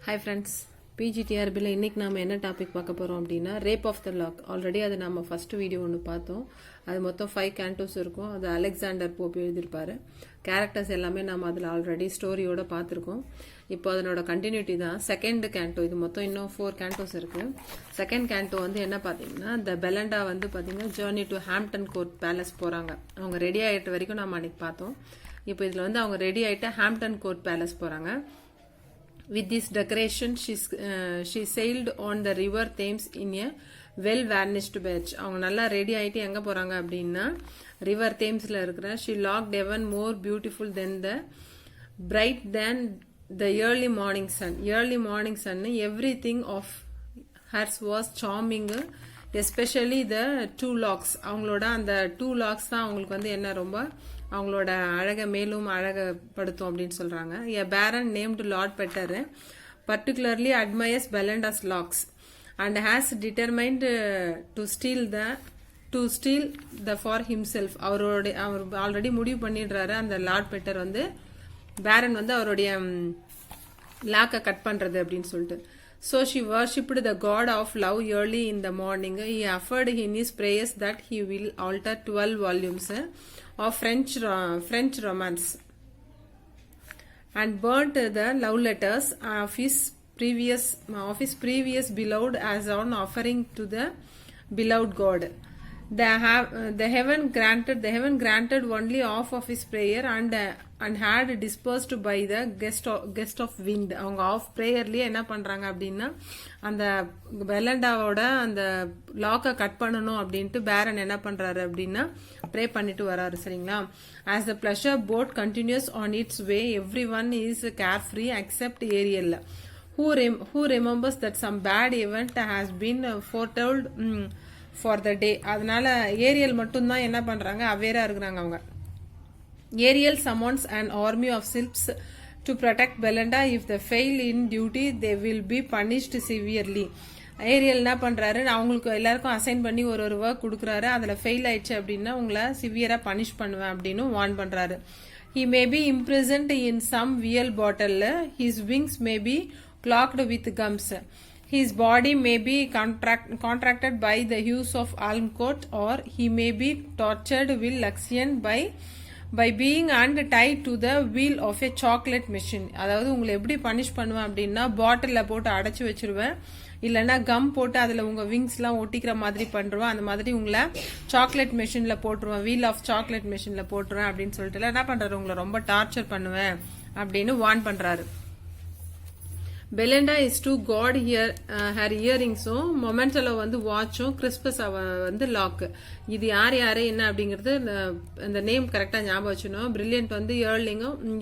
Hi friends, பிஜிடிஆர்பியில் இன்றைக்கி நாம் என்ன டாபிக் பார்க்க போகிறோம் அப்படின்னா Rape of the Lock. Already அது நம்ம ஃபஸ்ட்டு வீடியோ ஒன்று பார்த்தோம். அது மொத்தம் 5 கேண்டோஸ் இருக்கும். அது அலெக்சாண்டர் போப் எழுதியிருப்பார். கேரக்டர்ஸ் எல்லாமே நம்ம அதில் ஆல்ரெடி ஸ்டோரியோடு பார்த்துருக்கோம். இப்போ அதனோட கண்டினியூட்டி தான் செகண்ட் கேண்டோ. இது மொத்தம் இன்னும் 4 கேண்டோஸ் இருக்குது. செகண்ட் கேண்டோ வந்து என்ன பார்த்தீங்கன்னா, இந்த பெலண்டா வந்து பார்த்தீங்கன்னா journey to Hampton court palace போகிறாங்க. அவங்க ரெடி ஆகிட்ட வரைக்கும் நம்ம அன்றைக்கி பார்த்தோம். இப்போ இதில் வந்து அவங்க ரெடி ஆகிட்டு ஹாம்ப்டன் கோர்ட் பேலஸ் போகிறாங்க. With this decoration, she sailed on the river Thames in a well-varnished barge. அவங்க நல்லா ரெடி ஆகிட்டு எங்கே போகிறாங்க அப்படின்னா ரிவர் தேம்ஸில் இருக்கிற she looked even more beautiful than the bright than the early morning sun. Early morning sun, everything of hers was charming, especially the 2 locks. அவங்களோட அந்த 2 locks தான் அவங்களுக்கு வந்து என்ன ரொம்ப அவங்களோட அழகை மேலும் அழகப்படுத்தும் அப்படின்னு சொல்றாங்க. A baron named Lord Petter particularly admires Belinda's locks and has determined to steal the for himself. அவர் ஆல்ரெடி முடிவு பண்ணிடுறாரு. அந்த லார்ட் பெட்டர் வந்து பேரன் வந்து அவருடைய லாக்கை கட் பண்றது அப்படின்னு சொல்லிட்டு. So she worshipped the god of love early in the morning. He offered in his prayers that he will alter 12 volumes of French romance and burnt the love letters of his previous beloved as an offering to the beloved god. The heaven granted only half of his prayer and had dispersed by the gust of wind. அவங்க of ப்ரேயர்லயே என்ன பண்றாங்க அப்படின்னா அந்த பெலண்டாவோட அந்த லாக்கை cut பண்ணணும் அப்படின்ட்டு பேரன் என்ன பண்றாரு அப்படின்னா ப்ரே பண்ணிட்டு வராரு. சரிங்களா? As the pleasure boat continues on its way, everyone is carefree except Ariel, who remembers that some bad event has been foretold for the day. அதனால ஏரியல் மட்டும்தான் என்ன பண்றாங்க, அவேரா இருக்கிறாங்க. அவங்க Ariel summons an army of sylphs to protect Belinda. If they fail in duty, they will be punished severely. Ariel என்ன பண்றாரு, அவங்களுக்கு எல்லாருக்கும் அசைன் பண்ணி ஒரு ஒர்க் கொடுக்குறாரு. அதுல ஃபெயில் ஆயிடுச்சு அப்படின்னா உங்களை சிவியரா பனிஷ் பண்ணுவேன் அப்படின்னு வார்ன் பண்றாரு. He may be imprisoned in some whale bottle. His wings may be clogged with gums. His body may be contracted by the use of almcote, or he may be tortured with luxian by being and tied to the wheel of a chocolate machine. அதாவது உங்களை எப்படி punish பண்ணுவேன் அப்படின்னா பாட்டிலில் போட்டு அடைச்சி வச்சிருவேன், இல்லைன்னா கம் போட்டு அதில் உங்கள் விங்ஸ்லாம் ஒட்டிக்கிற மாதிரி பண்ணுருவேன். அந்த மாதிரி உங்களை சாக்லேட் மெஷினில் போட்டுருவேன், வீல் ஆஃப் சாக்லேட் மெஷினில் போட்டுருவேன் அப்படின்னு சொல்லிட்டு என்ன பண்ணுறாரு, உங்களை ரொம்ப டார்ச்சர் பண்ணுவேன் அப்படின்னு வார்ன் பண்ணுறாரு. Belinda is to got her இயரிங்ஸும் மொமெண்டலோ வந்து வாட்சும் கிறிஸ்பஸ் வந்து லாக். இது யார் என்ன அப்படிங்கிறது இந்த நேம் கரெக்டாக ஞாபகம் வச்சுக்கணும். பிரில்லியன்ட் வந்து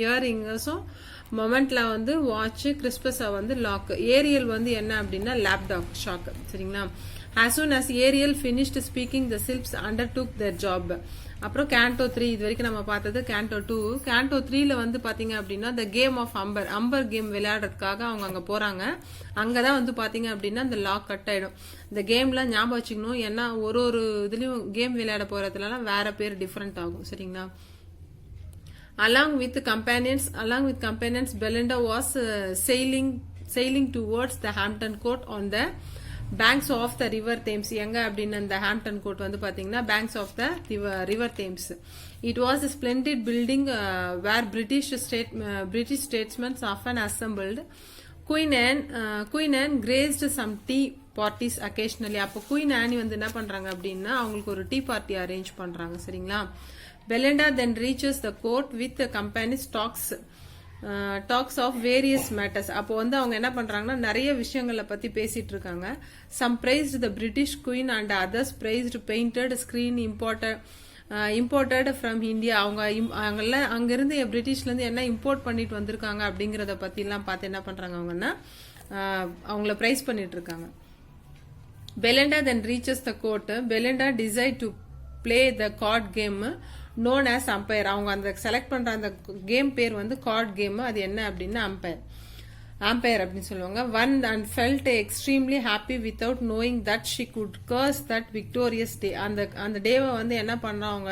இயரிங்ஸும் மொமெண்ட்ல வந்து வாட்ச், கிறிஸ்பஸ் வந்து லாக். ஏரியல் வந்து என்ன அப்படின்னா லேப்டாப் ஷாக். சரிங்களா? As soon as Ariel finished speaking, the sylphs undertook their job. அப்புறம் கேண்டோ 3 இது வரைக்கும் நம்ம பார்த்தது. கேண்டோ 2, கேண்டோ 3ல வந்து பாத்தீங்க அப்படின்னா the game of ombre game விளையாடுறதுக்காக அவங்க அங்க போறாங்க. அங்கதான் வந்து பாத்தீங்க அப்படின்னா இந்த லாக் கட் ஆயிடும். இந்த கேம்ல ஞாபகம் வச்சுக்கணும், ஏன்னா ஒரு இதுலயும் கேம் விளையாட போறதுலாம் வேற பேர் டிஃபரெண்ட் ஆகும். சரிங்களா? Along with companions, Belinda was sailing towards the Hampton Court on the banks of the river Thames. எங்க அப்படின்னு இந்த ஹாம்ப்டன் கோர்ட் வந்து பாத்தீங்கன்னா banks of the river Thames. It was a splendid building where British statesmen often assembled. Queen Anne graced some tea parties occasionally. அப்போ queen ஆனி வந்து என்ன பண்றாங்க அப்படின்னா அவங்களுக்கு ஒரு டீ பார்ட்டி அரேஞ்ச் பண்றாங்க. சரிங்களா? Belinda then reaches the court with the company's talks of various matters. அப்போ வந்து அவங்க என்ன பண்றாங்கன்னா நிறைய விஷயங்களை பத்தி பேசிட்டு இருக்காங்க. Some praised the British Queen and others praised painted screen imported from India. அங்கிருந்து பிரிட்டிஷ்ல இருந்து என்ன இம்போர்ட் பண்ணிட்டு வந்திருக்காங்க அப்படிங்கறத பத்தி எல்லாம் பார்த்து என்ன பண்றாங்க அவங்கன்னா அவங்கள பிரைஸ் பண்ணிட்டு இருக்காங்க. Belinda then reaches the court. Belinda decide to play the card game known as umpire. அவங்க அந்த செலக்ட் பண்ற அந்த கேம் பேர் வந்து கார்ட் கேம். அது என்ன அப்படின்னா அம்பையர் அப்படின்னு சொல்லுவாங்க. One and felt extremely happy without knowing that she could curse that victorious day. அந்த டேவை வந்து என்ன பண்றாங்க,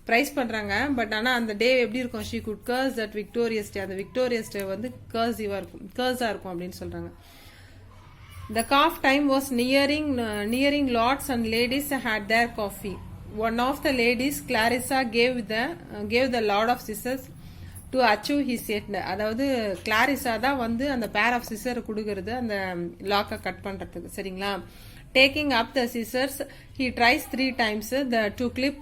ப்ரைஸ் பண்றாங்க. பட் ஆனா அந்த டே எப்படி இருக்கும், ஷீ குட் கர்ஸ் தட் விக்டோரியஸ் டே, அந்த விக்டோரியஸ் டே வந்து கர்ஸா இருக்கும் அப்படின்னு சொல்றாங்க. The calf time was nearing. Lords and ladies had their coffee. One of the ladies, Clarissa, gave the Lord of Scissors to achieve his end. அதாவது கிளாரிசா தான் வந்து அந்த pair of scissor கொடுக்கறது அந்த லாக்கை கட் பண்றதுக்கு. சரிங்களா? Taking up the scissors, he tries 3 times to clip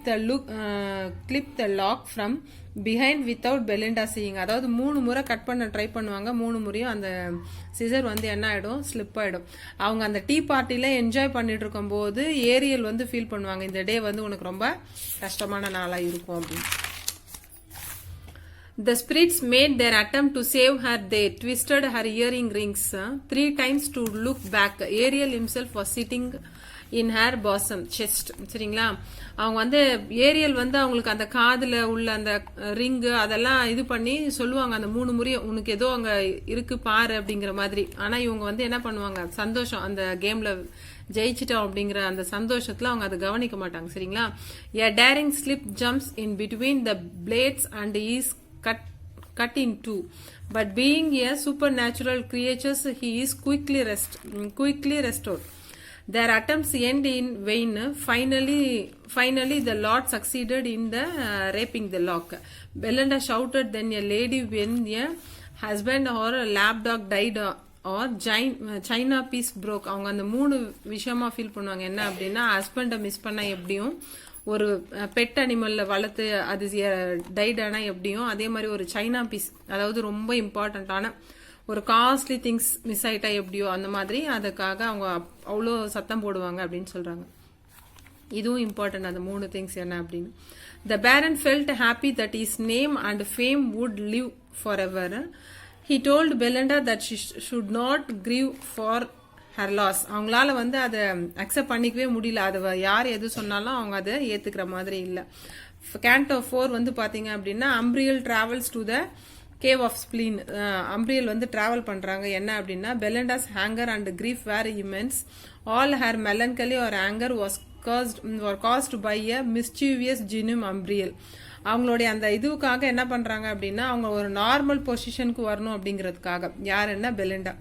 the lock from behind without Belinda seeing. அதாவது 3 முறை கட் பண்ண ட்ரை பண்ணுவாங்க. 3 முறையும் அந்த சிசர் வந்து என்ன ஆயிடும், ஸ்லிப் ஆயிடும். அவங்க அந்த டீ பார்ட்டில என்ஜாய் பண்ணிட்டு இருக்கும் போது ஏரியல் வந்து ஃபீல் பண்ணுவாங்க, இந்த டே வந்து உனக்கு ரொம்ப கஷ்டமான நாளா இருக்கும் அப்படின்னு. The spirits made their attempt to save her. They twisted her earring rings 3 times to look back. Ariel himself was sitting in her bosom chest. சரிங்களா? அவங்க வந்து ஏரியல் வந்து அவங்களுக்கு அந்த காதுல உள்ள அந்த ரிங்கு அதெல்லாம் இது பண்ணி சொல்லுவாங்க அந்த 3 முறையும், உனக்கு ஏதோ அங்க இருக்கு பாரு அப்படிங்கிற மாதிரி. ஆனா இவங்க வந்து என்ன பண்ணுவாங்க, சந்தோஷம் அந்த கேம்ல ஜெயிச்சிட்டோம் அப்படிங்கிற அந்த சந்தோஷத்துல அவங்க அதை கவனிக்க மாட்டாங்க. சரிங்களா? A daring slip jumps in between the blades and is cut in two. But being a supernatural creature, he is quickly restored. Their attempts end in vain. Finally, the Lord succeeded in raping the lock. Belinda shouted, then a lady when a husband or a lapdog died or China piece broke. அவங்க அந்த 3 விஷயமா feel பண்ணுவாங்க. என்ன அப்படின்னா, ஹஸ்பண்டை miss பண்ணா எப்படியும், ஒரு பெட் அனிமல்ல வளர்த்து அது டைட் ஆனா எப்படியும், அதே மாதிரி ஒரு சைனா பீஸ், அதாவது ரொம்ப இம்பார்ட்டன்டான ஒரு காஸ்ட்லி திங்ஸ் மிஸ் ஆயிட்டா எப்படியோ அந்த மாதிரி, அதுக்காக அவங்க அவ்வளோ சத்தம் போடுவாங்க அப்படின்னு சொல்றாங்க. இதுவும் இம்பார்ட்டன்ட் அந்த 3 திங்ஸ் என்ன அப்படின்னு. The Baron felt happy that his name and fame would live forever. He told Belinda that she should not grieve for her loss. அவங்களால வந்து அதை அக்செப்ட் பண்ணிக்கவே முடியல. அது யார் எது சொன்னாலும் அவங்க அதை ஏத்துக்கிற மாதிரி இல்ல. Canto 4 வந்து பாத்தீங்க அப்படின்னா, Umbriel travels to the cave of spleen. Umbriel வந்து டிராவல் பண்றாங்க. என்ன அப்படின்னா, Belinda's anger and grief were immense. All her melancholy or anger was caused by a mischievous genium Umbriel. அவங்களுடைய அந்த இதுக்காக என்ன பண்றாங்க அப்படின்னா, அவங்க ஒரு நார்மல் பொசிஷனுக்கு வரணும் அப்படிங்கிறதுக்காக. யார் என்ன, Belinda.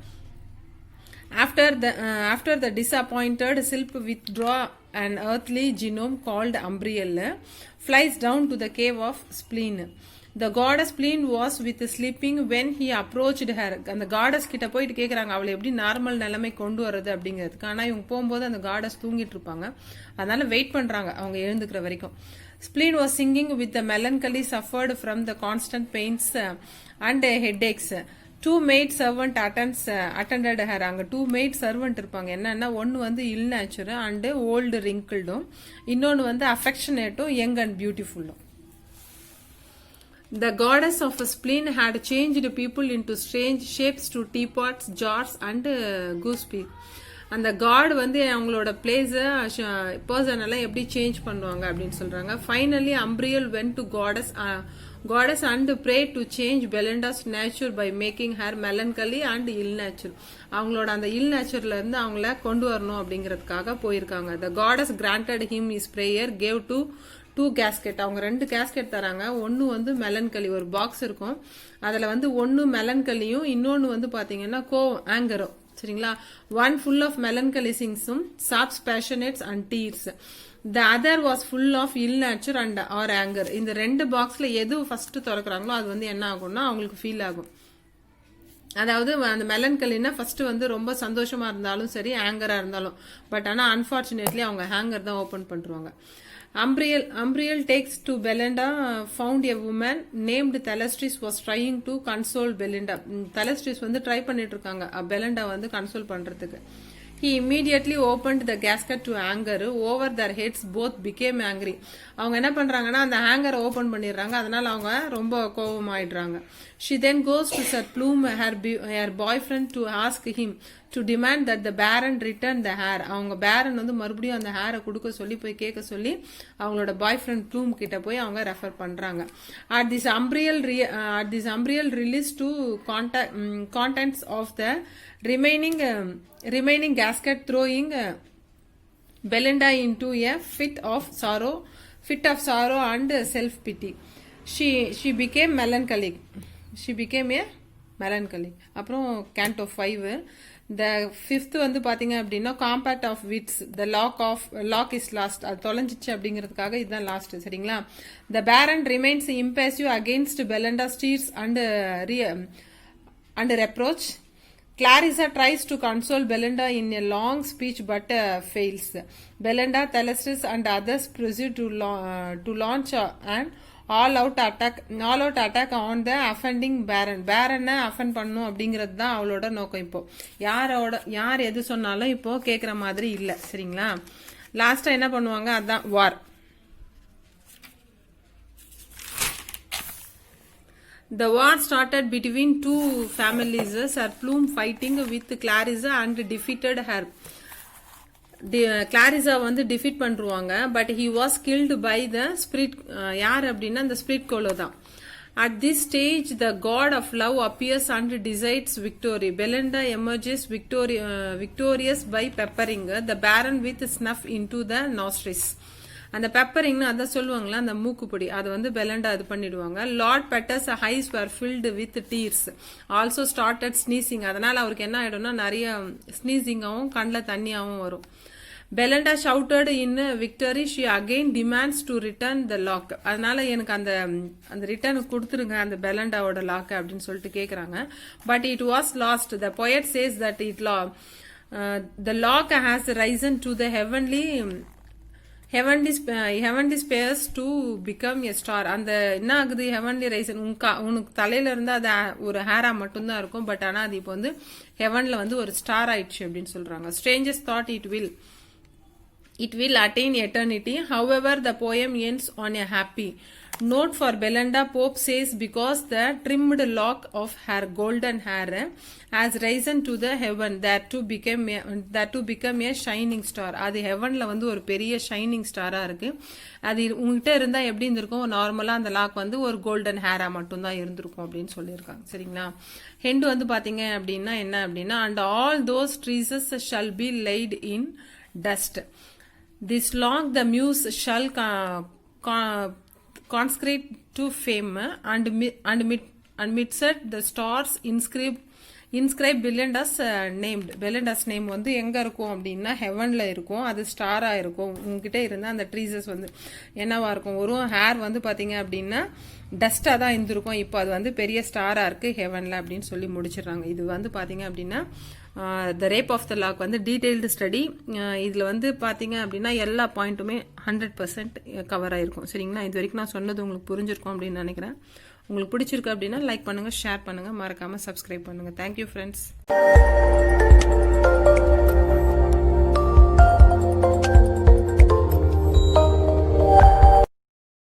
After the disappointed Silp withdraw an earthly genome called Umbriel, flies down to the cave of spleen. The goddess spleen was with sleeping when he approached her. அந்த goddess கிட்ட போயிட்டு கேக்குறாங்க அவளை எப்படி நார்மல் நிலைமை கொண்டு வர்றது அப்படிங்கிறதுக்கு. ஆனா இவங்க போகும்போது அந்த goddess தூங்கிட்டு இருப்பாங்க, அதனால வெயிட் பண்றாங்க அவங்க எழுந்துக்கிற வரைக்கும். Spleen was singing with the melancholy suffered from the constant pains and headaches. 2 maid servant attended her. அங்க 2 maid servant இருப்பாங்க. என்னன்னா, ஒன்னு வந்து இல் நேச்சர் அண்ட் ஓல்டு ரிங்கிள்டும், இன்னொன்னு வந்து அஃபெக்ஷனேட்டும் யங் அண்ட் பியூட்டிஃபுல்லும். The goddess of spleen had changed people into strange shapes to teapots, jars and gooseberry. அந்த காட் வந்து அவங்களோட பிளேஸ பர்சன் எல்லாம் எப்படி சேஞ்ச் பண்ணுவாங்க அப்படின்னு சொல்றாங்க. Finally Umbriel went to goddess and prayed to change Belinda's nature by making her melancholy and ill nature. அவங்களோட அந்த இல் நேச்சர்ல இருந்து அவங்கள கொண்டு வரணும் அப்படிங்கறதுக்காக போயிருக்காங்க. The goddess granted him his prayer, gave two casket. அவங்க 2 கேஸ்கெட் தராங்க. ஒன்னு வந்து மெலன்கலி, ஒரு பாக்ஸ் இருக்கும், அதுல வந்து ஒன்னு மெலன்கலியும் இன்னொன்னு வந்து பாத்தீங்கன்னா ஆங்கரும். சரிங்களா? One full of melancholy singsum, sobs, passionates and tears. The other was full of ill nature and or anger. இந்த 2 பாக்ஸ்ல எது ஃபர்ஸ்ட் திறக்கறாங்களோ அது வந்து என்ன ஆகும்னா அவங்களுக்கு ஃபீல் ஆகும். அதாவது அந்த மெலன்கலினா ஃபர்ஸ்ட் வந்து ரொம்ப சந்தோஷமா இருந்தாலும் சரி, ஆங்கரா இருந்தாலும். பட் ஆனா அன்பார்ச்சுனேட்லி அவங்க ஹேங்கர் தான் ஓபன் பண்றாங்க. Umbriel takes to Belinda, found a woman named Thalestris was trying to console Belinda. Thalestris வந்து ட்ரை பண்ணிட்டு இருக்காங்க பெலிண்டா வந்து கன்சோல் பண்றதுக்கு. He immediately opened the casket to anger. Over their heads both became angry. அவங்க என்ன பண்றாங்கன்னா அந்த ஹேங்கரை open பண்ணிடுறாங்க, அதனால அவங்க ரொம்ப கோபமாயிடுறாங்க. She then goes to Sir Plume, her boyfriend, to ask him to demand that the Baron return the hair. அவங்க பேரன் வந்து மறுபடியும் அந்த ஹேரை கொடுக்க சொல்லி போய் கேட்க சொல்லி அவங்களோட பாய் ஃப்ரெண்ட் ப்ளூம் கிட்ட போய் அவங்க ரெஃபர் பண்றாங்க. At this Umbriel release to contents of the remaining gasket, throwing Belinda into a fit of sorrow, fit of sorrow and self-pity. She became melancholic. She became a melancholic. அப்புறம் canto 5. The fifth வந்து பாத்தீங்க அப்படின்னா compact of wits. The lock is lost. அது தொலைஞ்சிச்சு அப்படிங்கிறதுக்காக இதுதான் last. சரிங்களா? The baron remains impassive against Belinda's tears and reproach. Clarissa tries to console Belinda in a long speech but fails. Belinda, Thalestis and others proceed to launch an all-out attack on the offending Baron. Baron offend பண்ணும் அப்படிங்கிறது தான் அவளோட நோக்கம். இப்போ யார் எது சொன்னாலும் இப்போ கேட்குற மாதிரி இல்லை. சரிங்களா? லாஸ்டா என்ன பண்ணுவாங்க, அதான் வார். The war started between two families, Sir Plume fighting with Clarissa and defeated her. Clarissa வந்து defeat பண்றாங்க, but he was killed by the spirit. யார் அப்படின்னா the spirit கோலோ தான். At this stage, the god of love appears and decides victory. Belinda emerges victorious by peppering the baron with snuff into the nostrils. அந்த பெப்பரிங்னு அதான் சொல்லுவாங்களா, அந்த மூக்குப்பொடி, அது வந்து பெலண்டா இது பண்ணிடுவாங்க. Lord Petre's eyes were filled with tears. Also started sneezing. அதனால அவருக்கு என்ன ஆயிடும்னா நிறைய ஸ்னீசிங்காவும் கண்ணில் தண்ணியாவும் வரும். பெலண்டா shouted in victory. She again demands to return the lock. அதனால எனக்கு அந்த ரிட்டர்ன் கொடுத்துருங்க அந்த பெலண்டாவோட லாக் அப்படின்னு சொல்லிட்டு கேட்குறாங்க. But it was lost. The poet says that the lock has risen to the heavenly space to become a star. அந்த என்ன ஆகுது, heavenly ரைசன் உனக்கு தலையில இருந்து அது ஒரு ஹேரா மட்டும்தான் இருக்கும், பட் ஆனா அது இப்போ வந்து ஹெவன்ல வந்து ஒரு ஸ்டார் ஆயிடுச்சு அப்படின்னு சொல்றாங்க. Strangers thought it will attain eternity. However, the poem ends on a happy note for Belinda. Pope says, because the trimmed lock of her golden hair has risen to the heaven, that to become a shining star. அது ஹெவன்ல வந்து ஒரு பெரிய shining ஸ்டாரா இருக்கு. அது உங்ககிட்ட இருந்தா எப்படி இருந்திருக்கும், நார்மலா அந்த லாக் வந்து ஒரு கோல்டன் ஹேரா மட்டும்தான் இருந்திருக்கும் அப்படின்னு சொல்லியிருக்காங்க. சரிங்களா? ஹெண்டு வந்து பாத்தீங்க அப்படின்னா என்ன அப்படின்னா, and all those trees shall be laid in dust. This lock the muse shall consecrate to fame, and midst the stars inscribe Belinda's name வந்து எங்க இருக்கும் அப்படின்னா ஹெவன்ல இருக்கும். அது ஸ்டாரா இருக்கும். உங்ககிட்ட இருந்தா அந்த ட்ரீசஸ் வந்து என்னவா இருக்கும், ஒரு ஹேர் வந்து பாத்தீங்க அப்படின்னா டஸ்டா தான் இருந்திருக்கும். இப்போ அது வந்து பெரிய ஸ்டாரா இருக்கு ஹெவன்ல அப்படின்னு சொல்லி முடிச்சிடுறாங்க. இது வந்து பாத்தீங்க அப்படின்னா the Rape of the Lock வந்து டீடைல்டு ஸ்டடி. இதில் வந்து பார்த்தீங்க அப்படின்னா எல்லா பாயிண்ட்டுமே 100% கவர் ஆகிருக்கும். சரிங்களா? இது வரைக்கும் நான் சொன்னது உங்களுக்கு புரிஞ்சிருக்கும் அப்படின்னு நினைக்கிறேன். உங்களுக்கு பிடிச்சிருக்கு அப்படின்னா லைக் பண்ணுங்கள், ஷேர் பண்ணுங்கள், மறக்காமல் சப்ஸ்கிரைப் பண்ணுங்கள். Thank you friends.